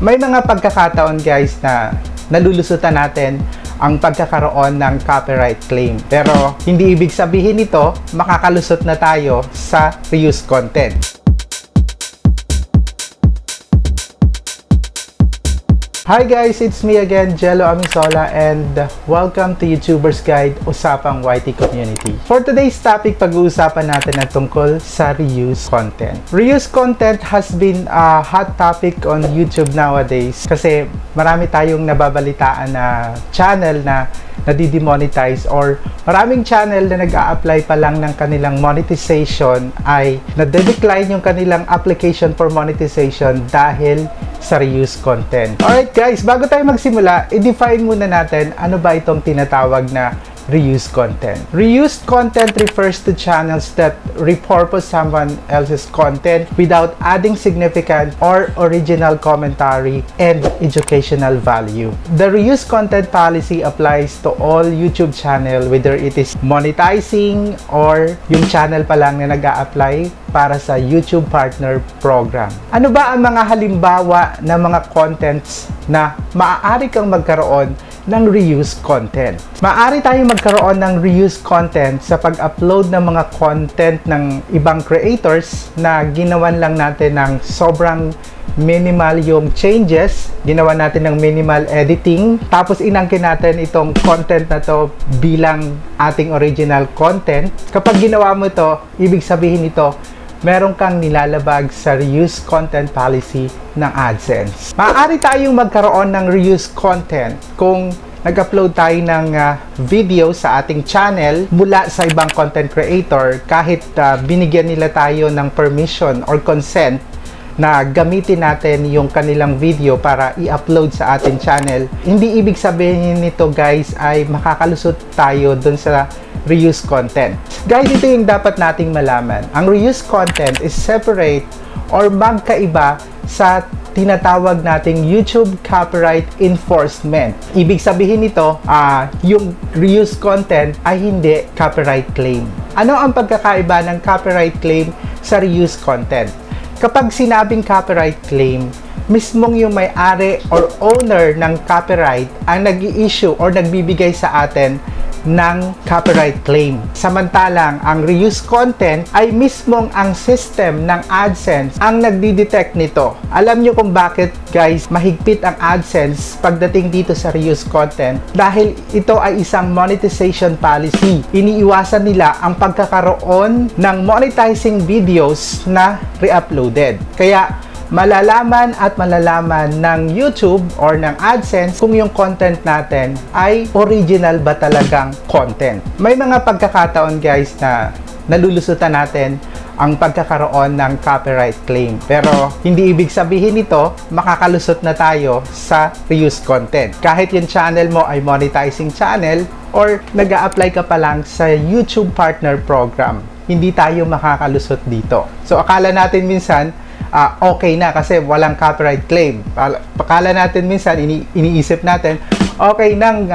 May mga pagkakataon guys na nalulusutan natin ang pagkakaroon ng copyright claim. Pero hindi ibig sabihin nito makakalusot na tayo sa reuse content. Hi guys, it's me again, Jello Amisola, and welcome to Youtubers Guide Usapang YT community. For today's topic, pag-uusapan natin ang tungkol sa reuse content. Reuse content has been a hot topic on YouTube nowadays kasi marami tayong nababalitaan na channel na nadidemonetize or maraming channel na nag-a-apply pa lang ng kanilang monetization ay nade-decline yung kanilang application for monetization dahil sa reuse content. Alright guys, bago tayo magsimula, i-define muna natin ano ba itong tinatawag na reuse content. Reused content refers to channels that repurpose someone else's content without adding significant or original commentary and educational value. The reuse content policy applies to all YouTube channel, whether it is monetizing or yung channel pa lang na nag-a-apply para sa YouTube Partner Program. Ano ba ang mga halimbawa ng mga contents na maaari kang magkaroon ng reuse content? Maaari tayong magkaroon ng reuse content sa pag-upload ng mga content ng ibang creators na ginawan lang natin ng sobrang minimal yung changes, ginawa natin ng minimal editing, tapos inangkin natin itong content na to bilang ating original content. Kapag ginawa mo to, ibig sabihin ito, meron kang nilalabag sa reuse content policy ng AdSense. Maaari tayong magkaroon ng reuse content kung nag-upload tayo ng video sa ating channel mula sa ibang content creator kahit binigyan nila tayo ng permission or consent na gamitin natin yung kanilang video para i-upload sa ating channel. Hindi ibig sabihin nito guys ay makakalusot tayo dun sa reuse content. Guys, ito yung dapat nating malaman. Ang reuse content is separate or magkaiba sa tinatawag nating YouTube copyright enforcement. Ibig sabihin nito, yung reuse content ay hindi copyright claim. Ano ang pagkakaiba ng copyright claim sa reuse content? Kapag sinabing copyright claim, mismong yung may-ari or owner ng copyright ang nag-i-issue or nagbibigay sa atin ng copyright claim. Samantalang ang reuse content ay mismong ang system ng AdSense ang nagdi-detect nito. Alam nyo kung bakit guys mahigpit ang AdSense pagdating dito sa reuse content? Dahil ito ay isang monetization policy. Iniiwasan nila ang pagkakaroon ng monetizing videos na re-uploaded. Kaya malalaman ng YouTube or ng AdSense kung yung content natin ay original ba talagang content. May mga pagkakataon guys na nalulusutan natin ang pagkakaroon ng copyright claim. Pero hindi ibig sabihin nito makakalusot na tayo sa reuse content. Kahit yung channel mo ay monetizing channel or nag-a-apply ka pa lang sa YouTube Partner Program, hindi tayo makakalusot dito. So akala natin minsan okay na kasi walang copyright claim. Pakala natin minsan, iniisip natin, okay nang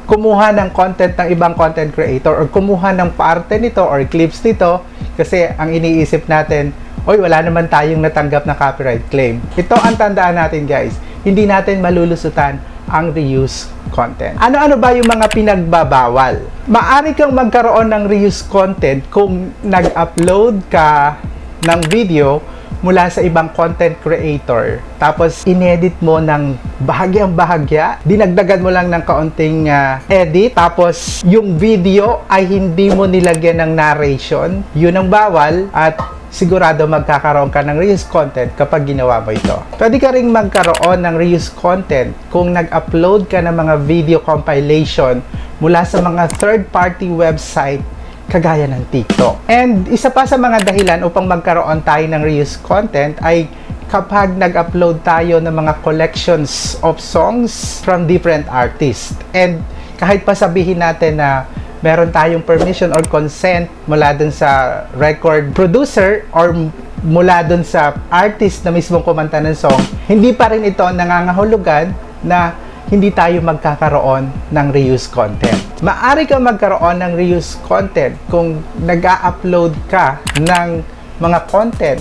kumuha ng content ng ibang content creator or kumuha ng parte nito or clips nito kasi ang iniisip natin, oy, wala naman tayong natanggap na copyright claim. Ito ang tandaan natin guys, hindi natin malulusutan ang reuse content. Ano-ano ba yung mga pinagbabawal? Maaari kang magkaroon ng reuse content kung nag-upload ka ng video mula sa ibang content creator, tapos inedit mo ng bahagyang-bahagya, dinagdagan mo lang ng kaunting edit, tapos yung video ay hindi mo nilagyan ng narration, yun ang bawal at sigurado magkakaroon ka ng reuse content kapag ginawa mo ito. Pwede ka ring magkaroon ng reuse content kung nag-upload ka ng mga video compilation mula sa mga third-party website kagaya ng TikTok. And isa pa sa mga dahilan upang magkaroon tayo ng reuse content ay kapag nag-upload tayo ng mga collections of songs from different artists. And kahit pa sabihin natin na meron tayong permission or consent mula dun sa record producer or mula dun sa artist na mismong kumanta ng song, hindi pa rin ito nangangahulugan na hindi tayo magkakaroon ng reuse content. Maaari kang magkaroon ng reuse content kung nag-a-upload ka ng mga content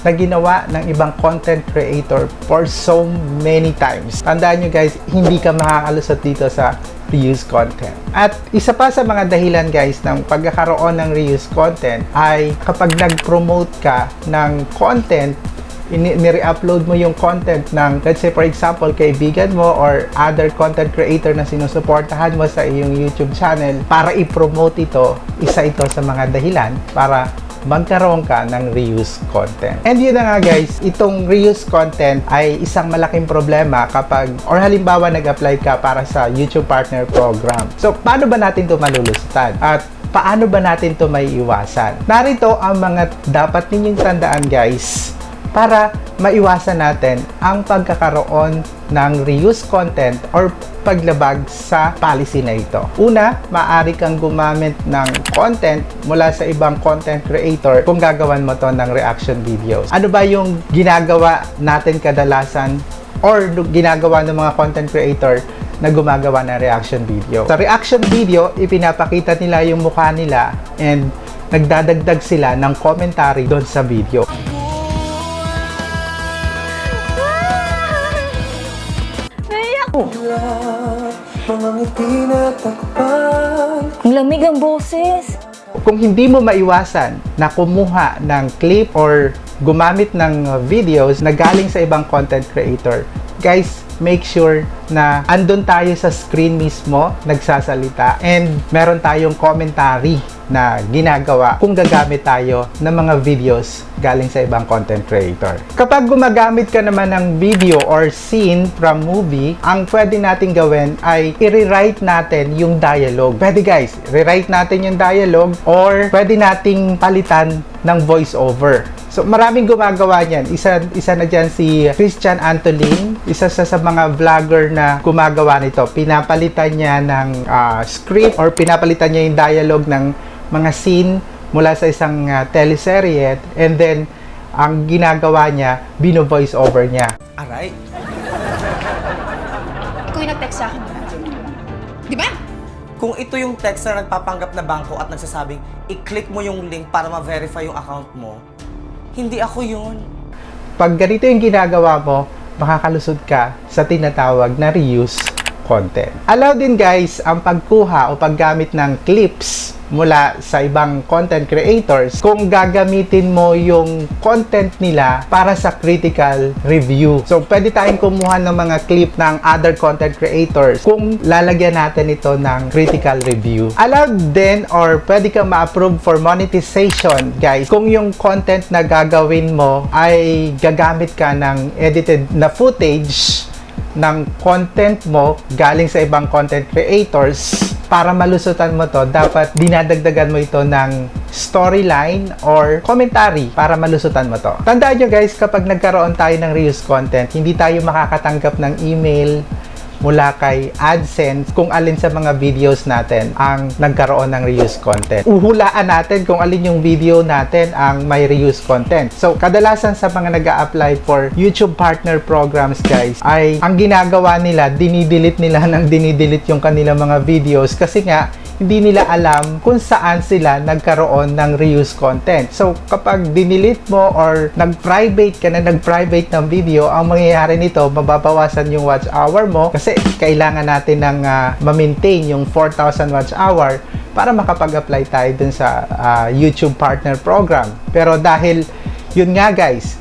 na ginawa ng ibang content creator for so many times. Tandaan nyo guys, hindi ka makakalusot dito sa reuse content. At isa pa sa mga dahilan guys ng pagkakaroon ng reuse content ay kapag nag-promote ka ng content, nire-upload mo yung content ng, let's say for example, kaibigan mo or other content creator na sinusuportahan mo sa iyong YouTube channel para i-promote ito, isa ito sa mga dahilan para magkaroon ka ng reuse content. And yun na nga guys, itong reuse content ay isang malaking problema kapag, or halimbawa nag-apply ka para sa YouTube Partner Program. So, paano ba natin ito malulusutan? At paano ba natin ito may iwasan? Narito ang mga dapat ninyong tandaan guys para maiwasan natin ang pagkakaroon ng reuse content or paglabag sa policy na ito. Una, maaari kang gumamit ng content mula sa ibang content creator kung gagawan mo to ng reaction videos. Ano ba yung ginagawa natin kadalasan or ginagawa ng mga content creator na gumagawa ng reaction video? Sa reaction video, ipinapakita nila yung mukha nila and nagdadagdag sila ng commentary doon sa video. Ang lamig ang boses. Kung hindi mo maiwasan na kumuha ng clip or gumamit ng videos na galing sa ibang content creator, guys, make sure na andun tayo sa screen mismo, nagsasalita, and meron tayong commentary na ginagawa kung gagamit tayo ng mga videos galing sa ibang content creator. Kapag gumagamit ka naman ng video or scene from movie, ang pwede natin gawin ay i-rewrite natin yung dialogue. Pwede guys, rewrite natin yung dialogue or pwede nating palitan ng voice-over. So, maraming gumagawa niyan. Isa na dyan si Christian Antolin, isa sa mga vlogger na gumagawa nito. Pinapalitan niya ng script or pinapalitan niya yung dialogue ng mga scene mula sa isang teleserye, and then ang ginagawa niya, bino-voice over niya. Aray? Ikaw yung nag-text sa akin, di ba? Kung ito yung text na nagpapanggap na bangko at nagsasabing, i-click mo yung link para ma-verify yung account mo, hindi ako yun. Pag ganito yung ginagawa mo, makakalusot ka sa tinatawag na reuse content. Allow din guys ang pagkuha o paggamit ng clips mula sa ibang content creators kung gagamitin mo yung content nila para sa critical review. So, pwede tayong kumuha ng mga clip ng other content creators kung lalagyan natin ito ng critical review. Allowed din or pwede kang ma-approve for monetization, guys, kung yung content na gagawin mo ay gagamit ka ng edited na footage ng content mo galing sa ibang content creators. Para malusutan mo to, dapat dinadagdagan mo ito ng storyline or commentary para malusutan mo to. Tandaan nyo guys, kapag nagkaroon tayo ng reuse content, hindi tayo makakatanggap ng email mula kay AdSense kung alin sa mga videos natin ang nagkaroon ng reuse content. Uhulaan natin kung alin yung video natin ang may reuse content. So, kadalasan sa mga nag-a-apply for YouTube Partner Programs, guys, ay ang ginagawa nila, dinidelete nila yung kanilang mga videos kasi nga, hindi nila alam kung saan sila nagkaroon ng reuse content. So, kapag dinidelete mo or nag-private ka na nag-private ng video, ang mangyayari nito, mababawasan yung watch hour mo kasi kailangan natin ng ma-maintain yung 4,000 watch hour para makapag-apply tayo dun sa YouTube Partner Program. Pero dahil, yun nga guys,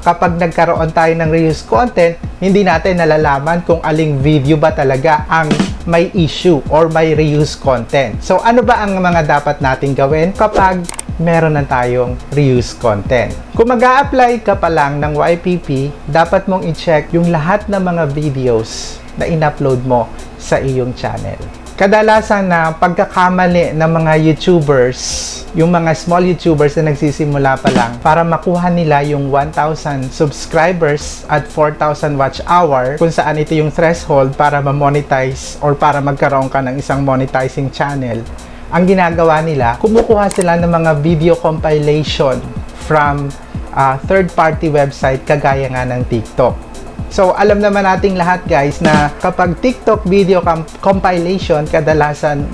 kapag nagkaroon tayo ng reuse content, hindi natin nalalaman kung aling video ba talaga ang may issue or may reuse content. So, ano ba ang mga dapat natin gawin kapag meron na tayong reuse content? Kung mag-a-apply ka pa lang ng YPP, dapat mong i-check yung lahat ng mga videos na in-upload mo sa iyong channel. Kadalasan na pagkakamali ng mga YouTubers, yung mga small YouTubers na nagsisimula pa lang, para makuha nila yung 1,000 subscribers at 4,000 watch hour, kung saan ito yung threshold para ma-monetize or para magkaroon ka ng isang monetizing channel, ang ginagawa nila, kumukuha sila ng mga video compilation from third-party website kagaya nga ng TikTok. So, alam naman nating lahat guys na kapag TikTok video compilation, kadalasan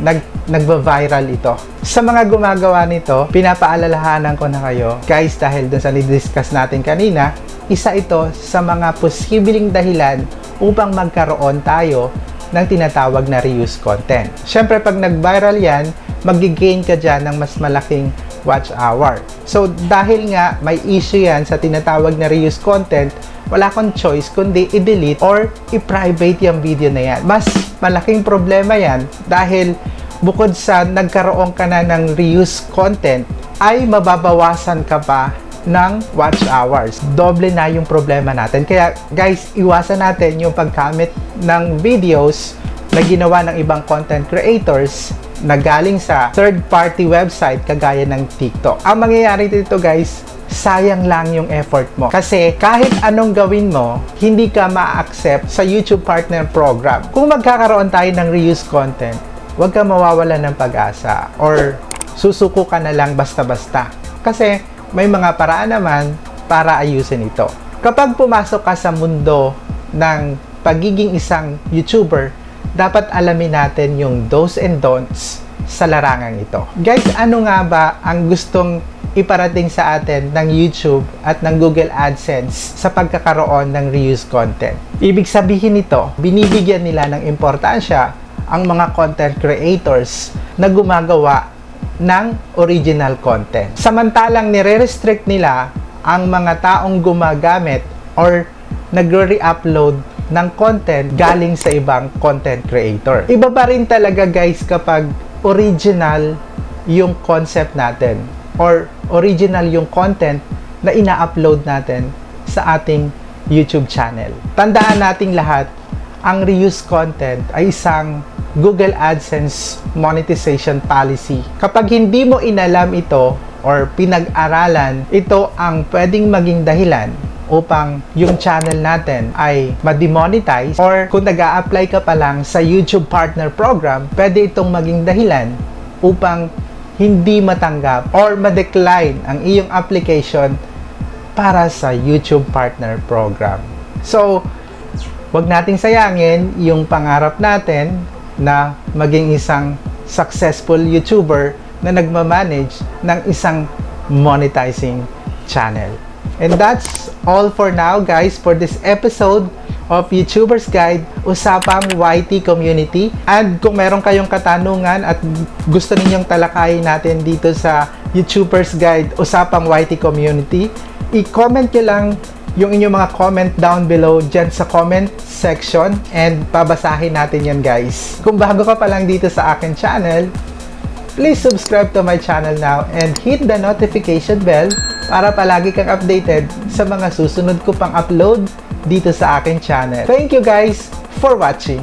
nagva-viral ito. Sa mga gumagawa nito, pinapaalalahanan ko na kayo, guys, dahil dun sa nidiscuss natin kanina, isa ito sa mga posibleng dahilan upang magkaroon tayo ng tinatawag na reuse content. Siyempre, pag nag-viral yan, mag-gain ka dyan ng mas malaking watch hour. So, dahil nga may issue yan sa tinatawag na reuse content, wala kang choice kundi i-delete or i-private yung video na yan. Mas malaking problema yan dahil bukod sa nagkaroon ka na ng reuse content, ay mababawasan ka pa ng watch hours. Doble na yung problema natin. Kaya guys, iwasan natin yung paggamit ng videos na ginawa ng ibang content creators na galing sa third-party website kagaya ng TikTok. Ang mangyayari dito guys, sayang lang yung effort mo. Kasi kahit anong gawin mo, hindi ka ma-accept sa YouTube Partner Program. Kung magkakaroon tayo ng reuse content, huwag ka mawawala ng pag-asa or susuko ka na lang basta-basta. Kasi may mga paraan naman para ayusin ito. Kapag pumasok ka sa mundo ng pagiging isang YouTuber, dapat alamin natin yung do's and don'ts sa larangang ito. Guys, ano nga ba ang gustong iparating sa atin ng YouTube at ng Google AdSense sa pagkakaroon ng reuse content? Ibig sabihin nito, binibigyan nila ng importansya ang mga content creators na gumagawa ng original content. Samantalang nire-restrict nila ang mga taong gumagamit or nagre-re-upload ng content galing sa ibang content creator. Iba pa rin talaga guys kapag original yung concept natin or original yung content na ina-upload natin sa ating YouTube channel. Tandaan nating lahat, ang reuse content ay isang Google AdSense monetization policy. Kapag hindi mo inalam ito or pinag-aralan, ito ang pwedeng maging dahilan upang yung channel natin ay ma-demonetize, or kung nag-a-apply ka pa lang sa YouTube Partner Program, pwede itong maging dahilan upang hindi matanggap or ma-decline ang iyong application para sa YouTube Partner Program. So, wag nating sayangin yung pangarap natin na maging isang successful YouTuber na nagmamanage ng isang monetizing channel. And that's all for now guys for this episode of Youtubers Guide Usapang YT Community. And kung meron kayong katanungan at gusto ninyong talakayin natin dito sa Youtubers Guide Usapang YT Community, i-comment nyo lang yung inyong mga comment down below dyan sa comment section and babasahin natin yan guys. Kung bago ka pa lang dito sa akin channel, please subscribe to my channel now and hit the notification bell para palagi kang updated sa mga susunod ko pang upload dito sa akin channel. Thank you guys for watching!